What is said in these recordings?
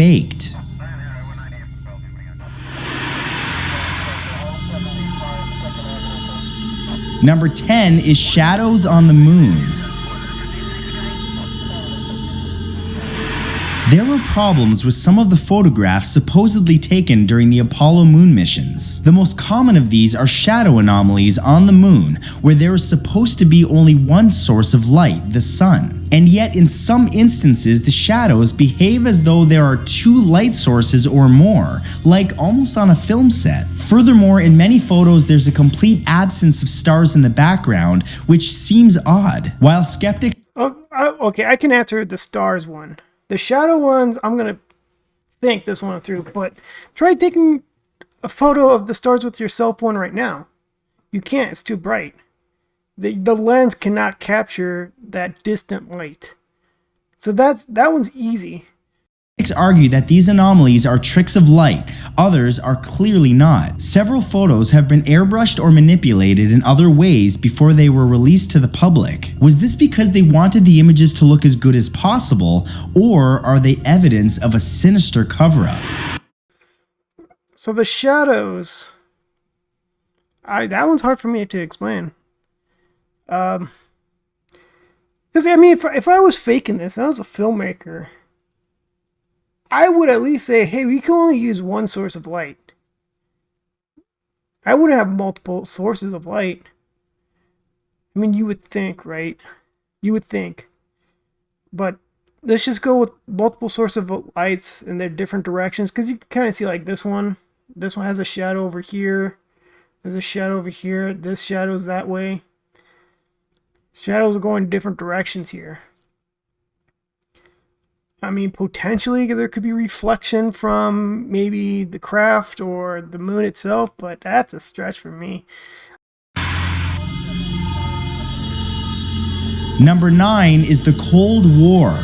faked. Number 10 is shadows on the moon. There were problems with some of the photographs supposedly taken during the Apollo moon missions. The most common of these are shadow anomalies on the moon, where there is supposed to be only one source of light, the sun. And yet in some instances the shadows behave as though there are two light sources or more, like almost on a film set. Furthermore, in many photos there's a complete absence of stars in the background, which seems odd. While skeptics... Okay, I can answer the stars one. The shadow ones, I'm going to think this one through, but try taking a photo of the stars with your cell phone right now. You can't, it's too bright. The lens cannot capture that distant light. So that one's easy. Critics argue that these anomalies are tricks of light, others are clearly not. Several photos have been airbrushed or manipulated in other ways before they were released to the public. Was this because they wanted the images to look as good as possible, or are they evidence of a sinister cover-up? So the shadows, that one's hard for me to explain. Because I mean, if I was faking this and I was a filmmaker, I would at least say, hey, we can only use one source of light. I wouldn't have multiple sources of light. I mean, you would think, right? You would think. But let's just go with multiple sources of lights in their different directions, because you can kind of see like this one. This one has a shadow over here. There's a shadow over here. This shadow's that way. Shadows are going different directions here. I mean, potentially there could be reflection from maybe the craft or the moon itself, but that's a stretch for me. Number 9 is the Cold War.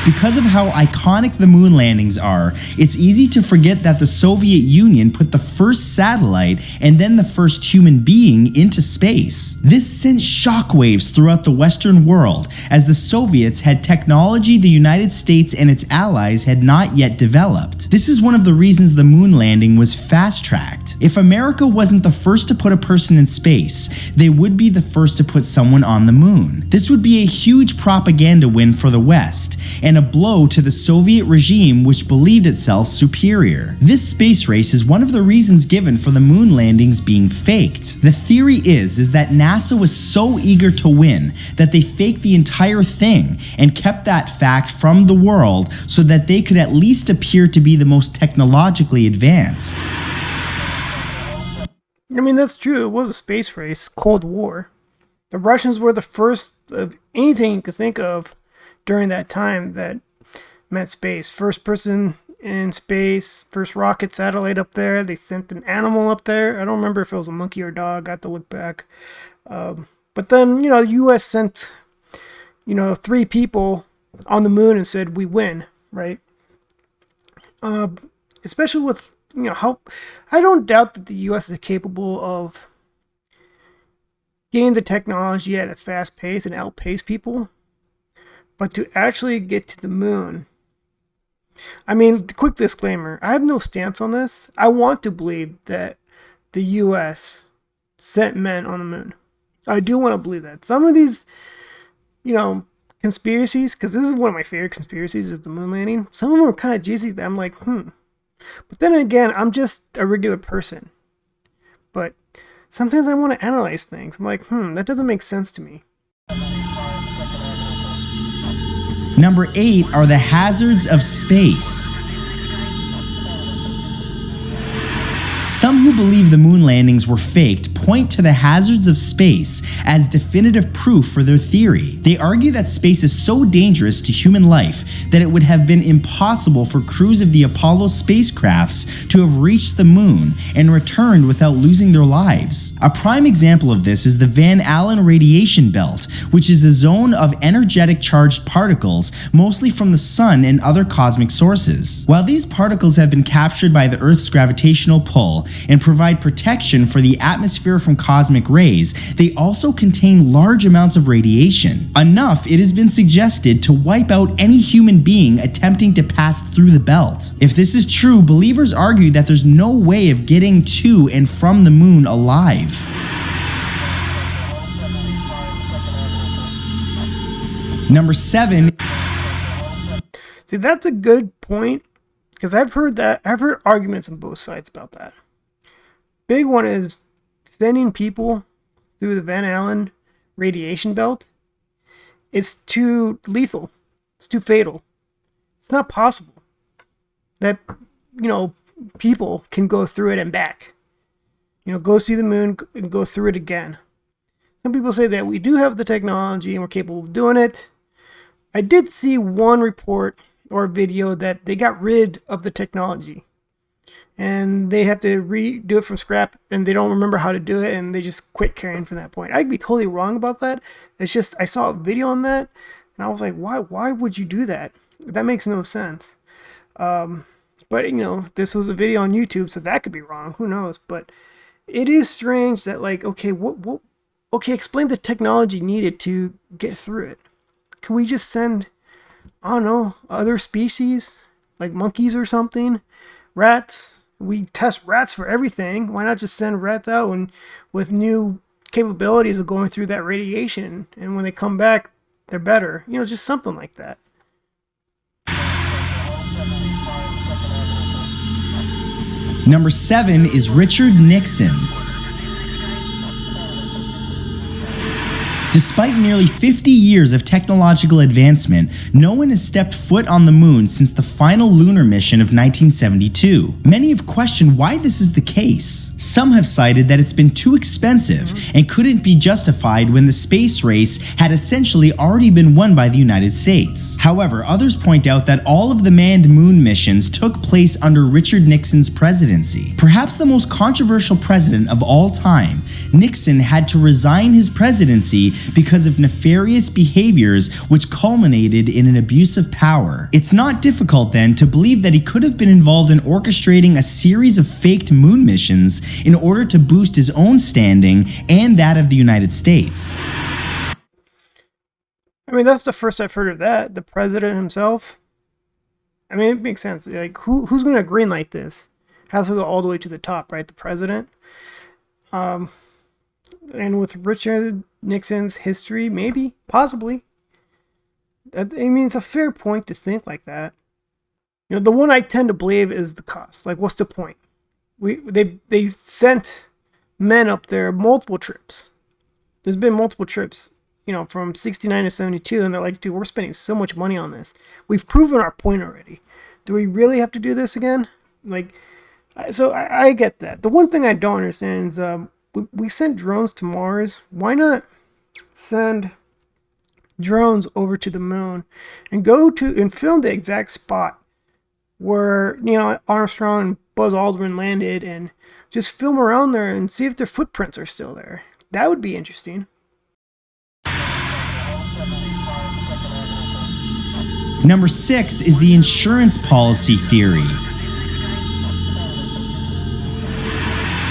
Because of how iconic the moon landings are, it's easy to forget that the Soviet Union put the first satellite and then the first human being into space. This sent shockwaves throughout the Western world, as the Soviets had technology the United States and its allies had not yet developed. This is one of the reasons the moon landing was fast-tracked. If America wasn't the first to put a person in space, they would be the first to put someone on the moon. This would be a huge propaganda win for the West, and a blow to the Soviet regime, which believed itself superior. This space race is one of the reasons given for the moon landings being faked. The theory is that NASA was so eager to win that they faked the entire thing and kept that fact from the world so that they could at least appear to be the most technologically advanced. I mean, that's true. It was a space race, Cold War. The Russians were the first of anything you could think of during that time that meant space. First person in space, first rocket satellite up there. They sent an animal up there. I don't remember if it was a monkey or a dog. I have to look back. But then, the U.S. sent, 3 people on the moon and said, we win, right? Especially with, how... I don't doubt that the U.S. is capable of getting the technology at a fast pace and outpace people. But to actually get to the moon, I mean, quick disclaimer, I have no stance on this. I want to believe that the U.S. sent men on the moon. I do want to believe that. Some of these, conspiracies, because this is one of my favorite conspiracies, is the moon landing. Some of them are kind of juicy that I'm like, But then again, I'm just a regular person. But sometimes I want to analyze things. I'm like, that doesn't make sense to me. Number 8 are the hazards of space. Some who believe the moon landings were faked point to the hazards of space as definitive proof for their theory. They argue that space is so dangerous to human life that it would have been impossible for crews of the Apollo spacecrafts to have reached the moon and returned without losing their lives. A prime example of this is the Van Allen radiation belt, which is a zone of energetic charged particles, mostly from the sun and other cosmic sources. While these particles have been captured by the Earth's gravitational pull and provide protection for the atmospheric atmosphere from cosmic rays, they also contain large amounts of radiation. Enough, it has been suggested, to wipe out any human being attempting to pass through the belt. If this is true, believers argue that there's no way of getting to and from the moon alive. Number 7. See, that's a good point, because I've heard arguments on both sides about that. Big one is sending people through the Van Allen radiation belt. It's too lethal. It's too fatal. It's not possible that, people can go through it and back. Go see the moon and go through it again. Some people say that we do have the technology and we're capable of doing it. I did see one report or video that they got rid of the technology and they have to redo it from scrap, and they don't remember how to do it, and they just quit carrying from that point. I could be totally wrong about that. It's just, I saw a video on that and I was like, why would you do that? That makes no sense. But this was a video on YouTube, so that could be wrong. Who knows? But it is strange that, like, okay, explain the technology needed to get through it. Can we just send, I don't know, other species, like monkeys or something? Rats? We test rats for everything. Why not just send rats out and with new capabilities of going through that radiation, and when they come back, they're better? Just something like that. Number 7 is Richard Nixon. Despite nearly 50 years of technological advancement, no one has stepped foot on the moon since the final lunar mission of 1972. Many have questioned why this is the case. Some have cited that it's been too expensive and couldn't be justified when the space race had essentially already been won by the United States. However, others point out that all of the manned moon missions took place under Richard Nixon's presidency. Perhaps the most controversial president of all time, Nixon had to resign his presidency because of nefarious behaviors which culminated in an abuse of power. It's not difficult then to believe that he could have been involved in orchestrating a series of faked moon missions in order to boost his own standing and that of the United States. I mean, that's the first I've heard of that. The president himself. I mean, it makes sense. Like, who's going to greenlight this? Has to go all the way to the top, right? The president. And with Richard Nixon's history, maybe, possibly. I mean, it's a fair point to think like that. The one I tend to believe is the cost. Like, what's the point? They sent men up there multiple trips. There's been multiple trips, from 69 to 72, and they're like, dude, we're spending so much money on this. We've proven our point already. Do we really have to do this again? So I get that. The one thing I don't understand is, we sent drones to Mars. Why not send drones over to the moon and go to and film the exact spot where Armstrong and Buzz Aldrin landed, and just film around there and see if their footprints are still there? That would be interesting. Number 6 is the insurance policy theory.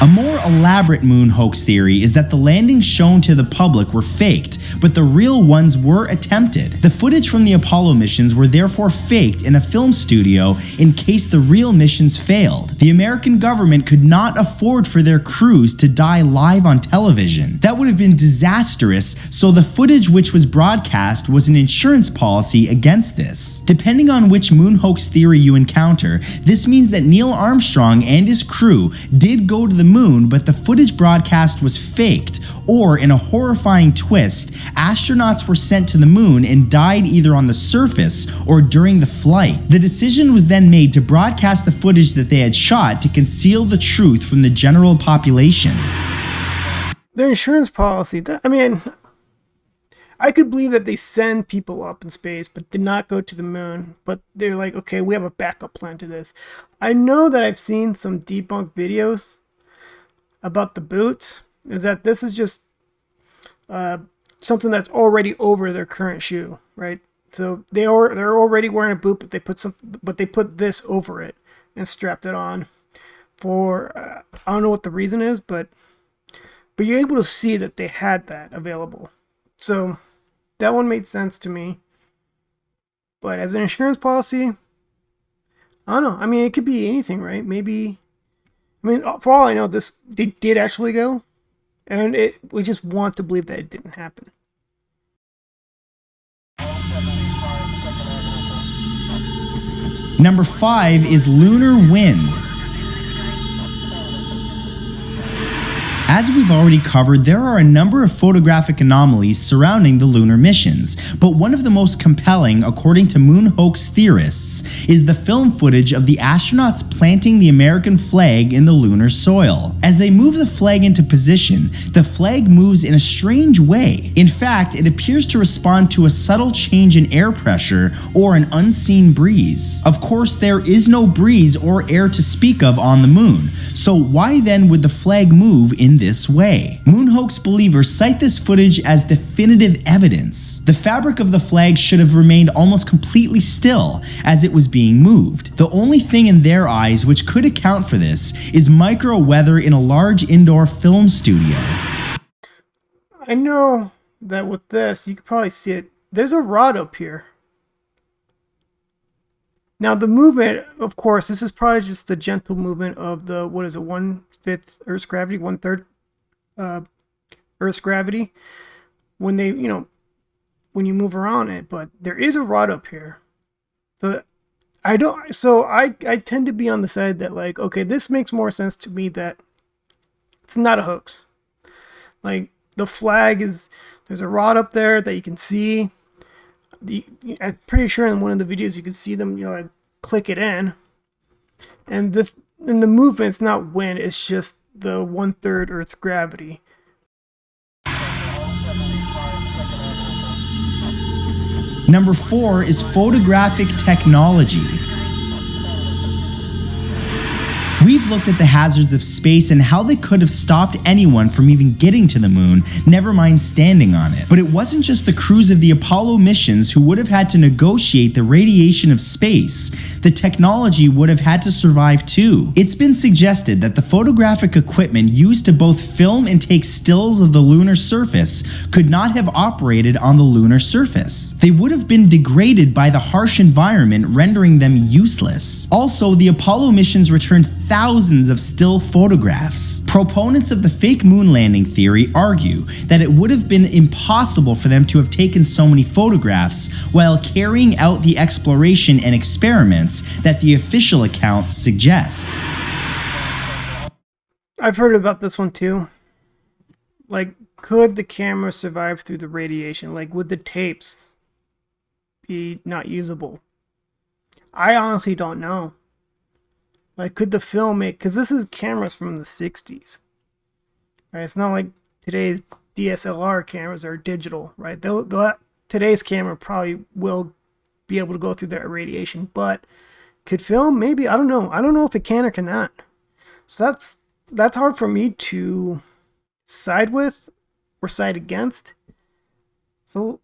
A more elaborate moon hoax theory is that the landings shown to the public were faked, but the real ones were attempted. The footage from the Apollo missions were therefore faked in a film studio in case the real missions failed. The American government could not afford for their crews to die live on television. That would have been disastrous, so the footage which was broadcast was an insurance policy against this. Depending on which moon hoax theory you encounter, this means that Neil Armstrong and his crew did go to the moon, but the footage broadcast was faked, or in a horrifying twist, astronauts were sent to the moon and died either on the surface or during the flight. The decision was then made to broadcast the footage that they had shot to conceal the truth from the general population. The insurance policy, I could believe that they send people up in space but did not go to the moon, but they're like, okay, we have a backup plan to this. I know that I've seen some debunked videos about the boots, is that this is just something that's already over their current shoe, right? So they're already wearing a boot, but they put this over it and strapped it on for I don't know what the reason is, but But you're able to see that they had that available. So that one made sense to me. But as an insurance policy, I don't know. I mean, it could be anything, right? Maybe, I mean, for all I know, this they did actually go, and we just want to believe that it didn't happen. Number 5 is lunar wind. As we've already covered, there are a number of photographic anomalies surrounding the lunar missions, but one of the most compelling, according to moon hoax theorists, is the film footage of the astronauts planting the American flag in the lunar soil. As they move the flag into position, the flag moves in a strange way. In fact, it appears to respond to a subtle change in air pressure or an unseen breeze. Of course, there is no breeze or air to speak of on the moon, so why then would the flag move in this way? Moon hoax believers cite this footage as definitive evidence. The fabric of the flag should have remained almost completely still as it was being moved. The only thing in their eyes which could account for this is micro weather in a large indoor film studio. I know that with this, you could probably see it. There's a rod up here. Now the movement, of course, this is probably just the gentle movement of the, what is it, 1/5 Earth's gravity, 1/3 Earth's gravity, when they, when you move around it. But there is a rod up here. I tend to be on the side that, like, okay, this makes more sense to me that it's not a hoax. Like, the flag is, there's a rod up there that you can see. I'm pretty sure in one of the videos you can see them, like, click it in. And the movement's not wind, it's just the 1/3 Earth's gravity. Number 4 is photographic technology. We've looked at the hazards of space and how they could have stopped anyone from even getting to the moon, never mind standing on it. But it wasn't just the crews of the Apollo missions who would have had to negotiate the radiation of space. The technology would have had to survive too. It's been suggested that the photographic equipment used to both film and take stills of the lunar surface could not have operated on the lunar surface. They would have been degraded by the harsh environment, rendering them useless. Also, the Apollo missions returned thousands of still photographs. Proponents of the fake moon landing theory argue that it would have been impossible for them to have taken so many photographs while carrying out the exploration and experiments that the official accounts suggest. I've heard about this one too. Like, could the camera survive through the radiation? Like, would the tapes be not usable? I honestly don't know. Like, could the film make, because this is cameras from the 60s, right? It's not like today's DSLR cameras are digital, right? Today's camera probably will be able to go through that radiation, but could film? Maybe. I don't know. I don't know if it can or cannot. So that's hard for me to side with or side against. So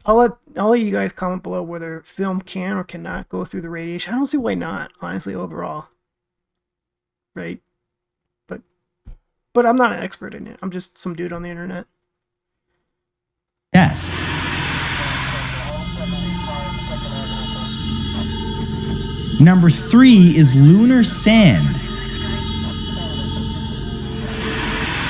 I'll let you guys comment below whether film can or cannot go through the radiation. I don't see why not, honestly, overall. Right? But I'm not an expert in it. I'm just some dude on the internet. Test. Number 3 is lunar sand.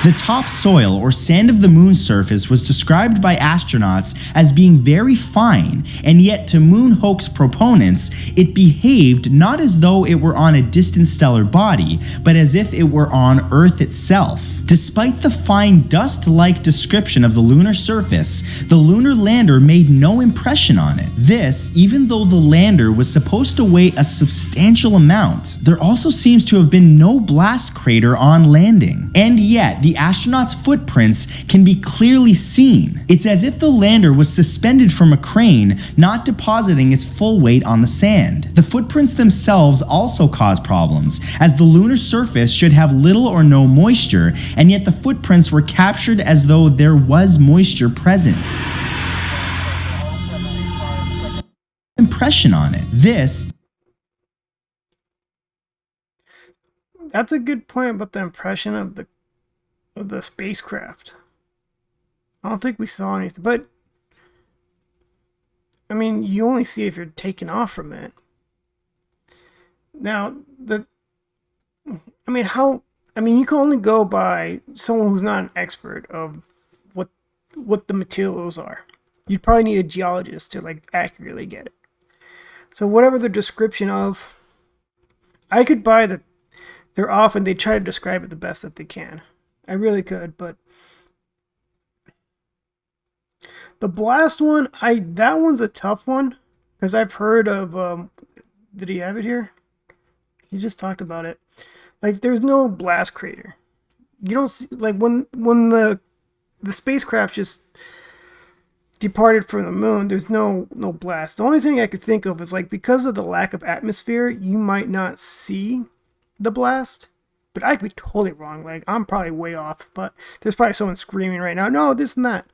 The topsoil or sand of the moon's surface was described by astronauts as being very fine, and yet to moon hoax proponents, it behaved not as though it were on a distant stellar body, but as if it were on Earth itself. Despite the fine dust-like description of the lunar surface, the lunar lander made no impression on it. This, even though the lander was supposed to weigh a substantial amount. There also seems to have been no blast crater on landing. And yet, the astronauts' footprints can be clearly seen. It's as if the lander was suspended from a crane, not depositing its full weight on the sand. The footprints themselves also cause problems, as the lunar surface should have little or no moisture, and yet the footprints were captured as though there was moisture present. Impression on it. That's a good point about the impression of of the spacecraft. I don't think we saw anything, but I mean, you only see if you're taking off from it. Now, you can only go by someone who's not an expert of what the materials are. You'd probably need a geologist to like accurately get it. So whatever the description of, I could buy that they're off and they try to describe it the best that they can. I really could, but the blast one, that one's a tough one because I've heard of. Did he have it here? He just talked about it. Like, there's no blast crater. You don't see, like, when the spacecraft just departed from the moon, there's no blast. The only thing I could think of is, like, because of the lack of atmosphere, you might not see the blast. But I could be totally wrong. Like, I'm probably way off. But there's probably someone screaming right now, no, this and that.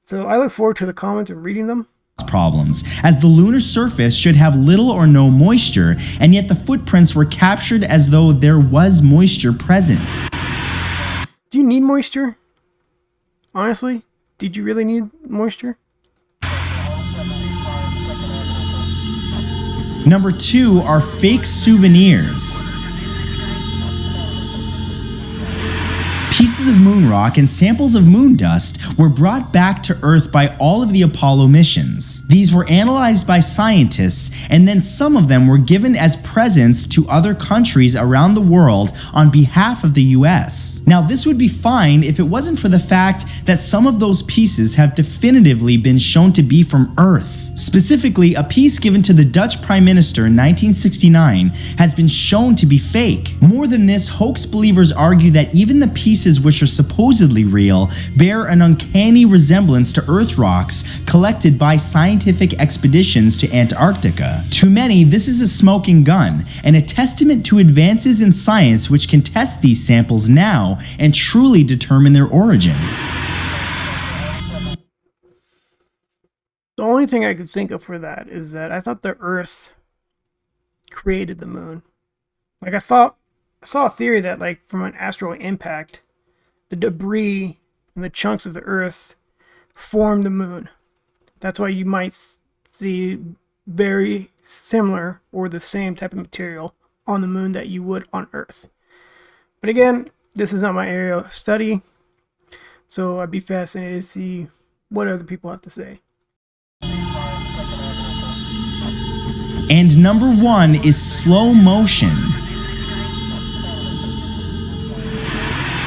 So I look forward to the comments and reading them. Problems, as the lunar surface should have little or no moisture, and yet the footprints were captured as though there was moisture present. Do you need moisture? Honestly, did you really need moisture? Number 2 are fake souvenirs. Pieces of moon rock and samples of moon dust were brought back to Earth by all of the Apollo missions. These were analyzed by scientists, and then some of them were given as presents to other countries around the world on behalf of the US. Now, this would be fine if it wasn't for the fact that some of those pieces have definitively been shown to be from Earth. Specifically, a piece given to the Dutch Prime Minister in 1969 has been shown to be fake. More than this, hoax believers argue that even the pieces which are supposedly real bear an uncanny resemblance to Earth rocks collected by scientific expeditions to Antarctica. To many, this is a smoking gun, and a testament to advances in science which can test these samples now and truly determine their origin. The only thing I could think of for that is that I thought the Earth created the moon. Like, I saw a theory that, like, from an asteroid impact, the debris and the chunks of the Earth formed the moon. That's why you might see very similar or the same type of material on the moon that you would on Earth. But again, this is not my area of study, so I'd be fascinated to see what other people have to say. And number 1 is slow motion.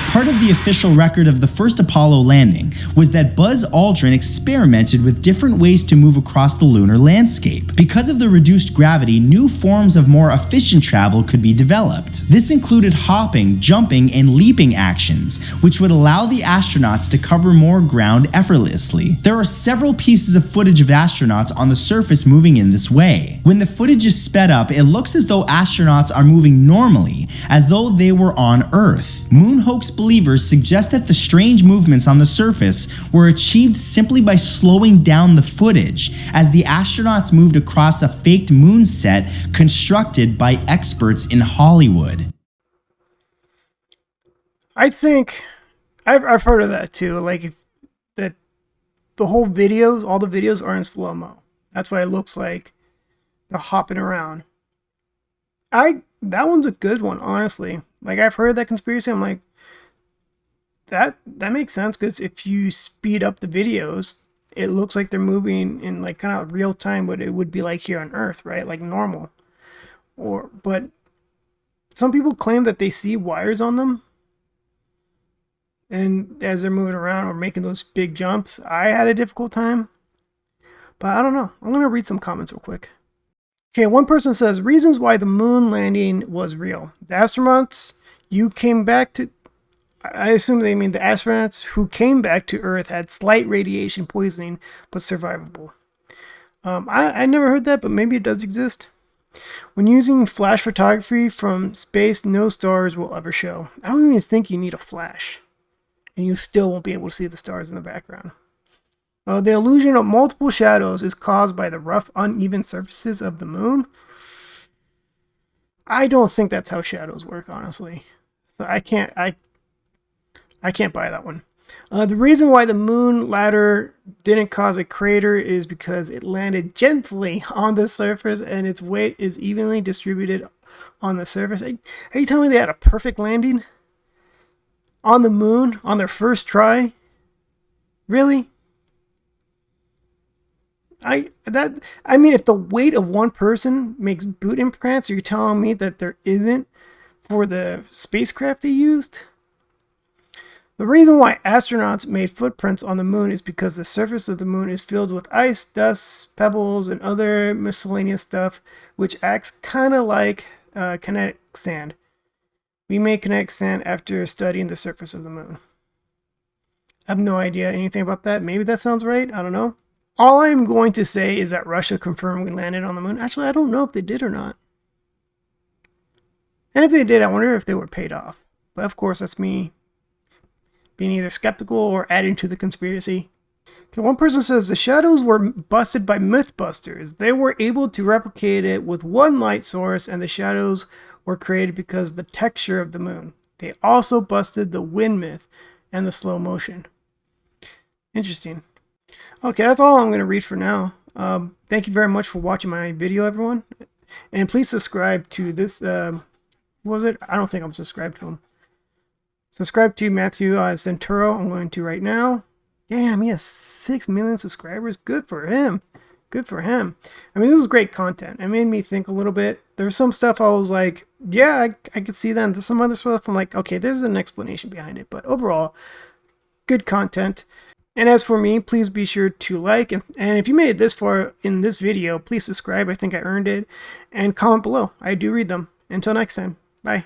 Part of the official record of the first Apollo landing was that Buzz Aldrin experimented with different ways to move across the lunar landscape. Because of the reduced gravity, new forms of more efficient travel could be developed. This included hopping, jumping, and leaping actions, which would allow the astronauts to cover more ground effortlessly. There are several pieces of footage of astronauts on the surface moving in this way. When the footage is sped up, it looks as though astronauts are moving normally, as though they were on Earth. Moon hoax believers suggest that the strange movements on the surface were achieved simply by slowing down the footage, as the astronauts moved across a faked moon set constructed by experts in Hollywood. I think I've heard of that too. Like, that the whole videos, all the videos are in slow-mo. That's why it looks like they're hopping around. That one's a good one, honestly. Like, I've heard that conspiracy. I'm like, that makes sense, because if you speed up the videos, it looks like they're moving in, like, kind of real time, what it would be like here on Earth, right? Like normal. But some people claim that they see wires on them, and as they're moving around or making those big jumps. I had a difficult time, but I don't know. I'm gonna read some comments real quick. Okay, one person says, reasons why the moon landing was real. The astronauts I assume they mean the astronauts who came back to Earth had slight radiation poisoning, but survivable. I never heard that, but maybe it does exist. When using flash photography from space, no stars will ever show. I don't even think you need a flash, and you still won't be able to see the stars in the background. The illusion of multiple shadows is caused by the rough, uneven surfaces of the moon. I don't think that's how shadows work, honestly. So I I can't buy that one. The reason why the moon ladder didn't cause a crater is because it landed gently on the surface and its weight is evenly distributed on the surface. Are you telling me they had a perfect landing on the moon on their first try? Really? I mean, if the weight of one person makes boot imprints, are you telling me that there isn't for the spacecraft they used? The reason why astronauts made footprints on the moon is because the surface of the moon is filled with ice, dust, pebbles, and other miscellaneous stuff, which acts kind of like kinetic sand. We made kinetic sand after studying the surface of the moon. I have no idea anything about that. Maybe that sounds right. I don't know. All I'm going to say is that Russia confirmed we landed on the moon. Actually, I don't know if they did or not. And if they did, I wonder if they were paid off. But of course, that's me being either skeptical or adding to the conspiracy. So one person says the shadows were busted by Mythbusters. They were able to replicate it with one light source, and the shadows were created because of the texture of the moon. They also busted the wind myth and the slow motion. Interesting. Okay, that's all I'm going to read for now. Thank you very much for watching my video, everyone. And please subscribe to this. What was it? I don't think I'm subscribed to him. Subscribe to Matthew Centuro. I'm going to right now. Damn, he has 6 million subscribers. Good for him. Good for him. I mean, this was great content. It made me think a little bit. There's some stuff I was like, yeah, I could see that. And some other stuff I'm like, okay, there's an explanation behind it. But overall, good content. And as for me, please be sure to like. And if you made it this far in this video, please subscribe. I think I earned it. And comment below. I do read them. Until next time. Bye.